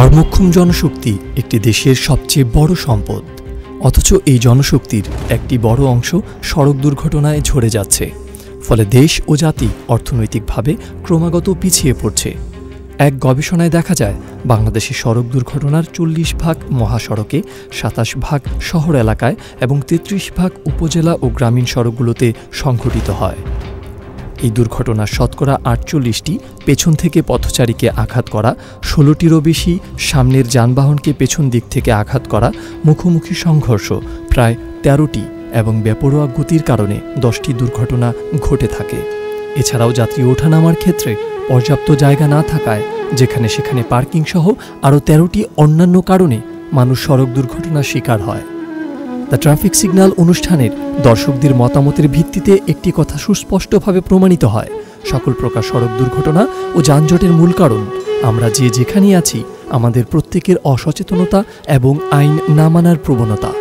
কর্মক্ষম জনশক্তি একটি দেশের সবচেয়ে বড় সম্পদ, অথচ এই জনশক্তির একটি বড় অংশ সড়ক দুর্ঘটনায় ঝরে যাচ্ছে। ফলে দেশ ও জাতি অর্থনৈতিকভাবে ক্রমাগত পিছিয়ে পড়ছে। এক গবেষণায় দেখা যায়, বাংলাদেশের সড়ক দুর্ঘটনার ৪০% মহাসড়কে, ২৭% শহর এলাকায় এবং ৩৩% উপজেলা ও গ্রামীণ সড়কগুলোতে সংঘটিত হয়। এই দুর্ঘটনার শতকরা ৪৮টি পেছন থেকে পথচারীকে আঘাত করা, ১৬টিরও বেশি সামনের যানবাহনকে পেছন দিক থেকে আঘাত করা, মুখোমুখি সংঘর্ষ প্রায় ১৩টি এবং বেপরোয়া গতির কারণে ১০টি দুর্ঘটনা ঘটে থাকে। এছাড়াও যাত্রী ওঠানামার ক্ষেত্রে পর্যাপ্ত জায়গা না থাকায় যেখানে সেখানে পার্কিং সহ আরও ১৩টি অন্যান্য কারণে মানুষ সড়ক দুর্ঘটনার শিকার হয়। দ্য ট্রাফিক সিগন্যাল অনুষ্ঠানের দর্শকদের মতামতের ভিত্তিতে একটি কথা সুস্পষ্টভাবে প্রমাণিত হয়, সকল প্রকার সড়ক দুর্ঘটনা ও যানজটের মূল কারণ আমরা যেখানেই আছি, আমাদের প্রত্যেকের অসচেতনতা এবং আইন না মানার প্রবণতা।